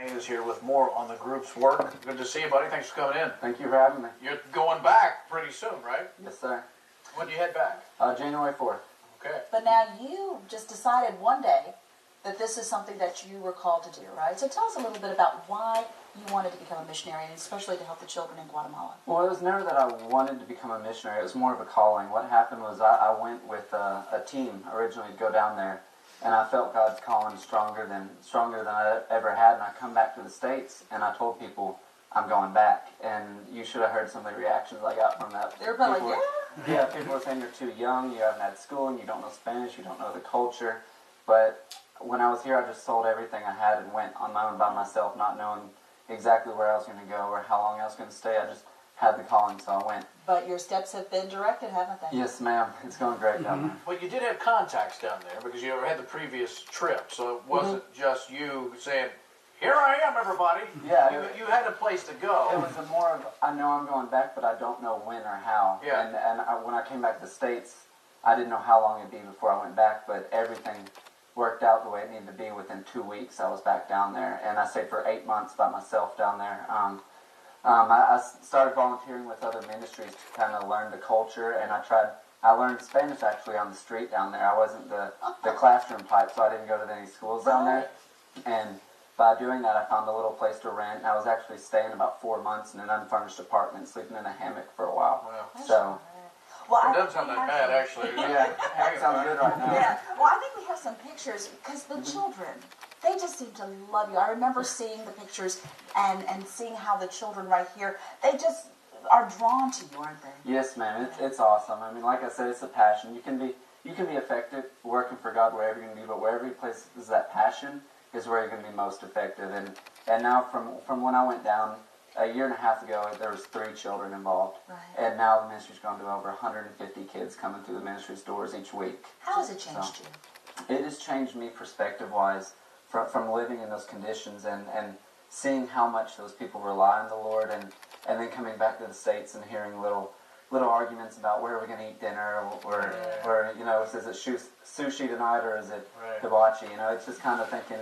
Is here with more on the group's work. Good to see you, buddy. Thanks for coming in. Thank you for having me. You're going back pretty soon, right? Yes, sir. When do you head back? January 4th. Okay. But now you just decided one day that this is something that you were called to do, right? So tell us a little bit about why you wanted to become a missionary, and especially to help the children in Guatemala. Well, it was never that I wanted to become a missionary. It was more of a calling. What happened was I went with a team originally to go down there, and I felt God's calling stronger than I ever had. And I come back to the States, and I told people I'm going back. And you should have heard some of the reactions I got from that. They were probably like, yeah. Yeah, people were saying you're too young, you haven't had school, and you don't know Spanish, you don't know the culture. But when I was here, I just sold everything I had and went on my own by myself, not knowing exactly where I was going to go or how long I was going to stay. I just had the calling, so I went. But your steps have been directed, haven't they? Yes, ma'am. It's going great down there. Well, you did have contacts down there because you had the previous trip, so it wasn't just you saying, "Here I am, everybody." Yeah. You had a place to go. It was a more of, I know I'm going back, but I don't know when or how. Yeah. And when I came back to the States, I didn't know how long it'd be before I went back, but everything worked out the way it needed to be. Within 2 weeks, I was back down there, and I stayed for 8 months by myself down there. I started volunteering with other ministries to kind of learn the culture, and I learned Spanish actually on the street down there. I wasn't the classroom type, so I didn't go to any schools down there. And by doing that, I found a little place to rent. I was actually staying about 4 months in an unfurnished apartment, sleeping in a hammock for a while. Wow. So Well, It doesn't sound that bad, actually. yeah, that sounds good right now. Yeah. Well, I think we have some pictures because the children, they just seem to love you. I remember seeing the pictures and seeing how the children right here, they just are drawn to you, aren't they? Yes, ma'am. It's awesome. I mean, like I said, it's a passion. You can be effective working for God wherever you're going to be, but wherever you place that passion is where you're going to be most effective. And now from when I went down a year and a half ago, there was 3 children involved. Right. And now the ministry's gone to over 150 kids coming through the ministry's doors each week. How has it changed you? It has changed me perspective-wise from living in those conditions and seeing how much those people rely on the Lord and then coming back to the States and hearing little arguments about where are we going to eat dinner or you know, is it sushi tonight or is it hibachi? You know, it's just kind of thinking,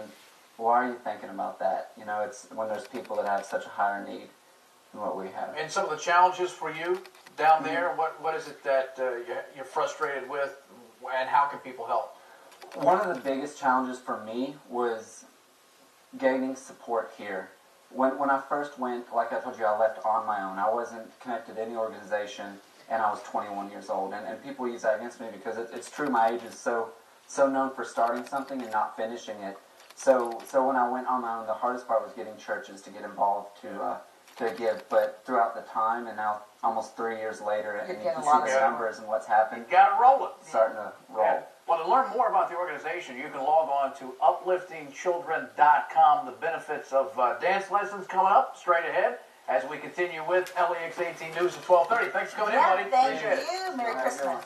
why are you thinking about that? You know, it's when there's people that have such a higher need than what we have. And some of the challenges for you down there, what is it that you're frustrated with, and how can people help? One of the biggest challenges for me was gaining support here. When I first went, like I told you, I left on my own. I wasn't connected to any organization, and I was 21 years old. And people use that against me because it's true, my age is so known for starting something and not finishing it. So when I went on my own, the hardest part was getting churches to get involved to give. But throughout the time, and now almost 3 years later, and you can see the numbers and what's happened. You got it rolling. Starting to roll. Yeah. Well, to learn more about the organization, you can log on to upliftingchildren.com. The benefits of dance lessons coming up straight ahead as we continue with LEX18 News at 12:30. Thanks for coming in, buddy. Thank Appreciate it. you. Merry Christmas.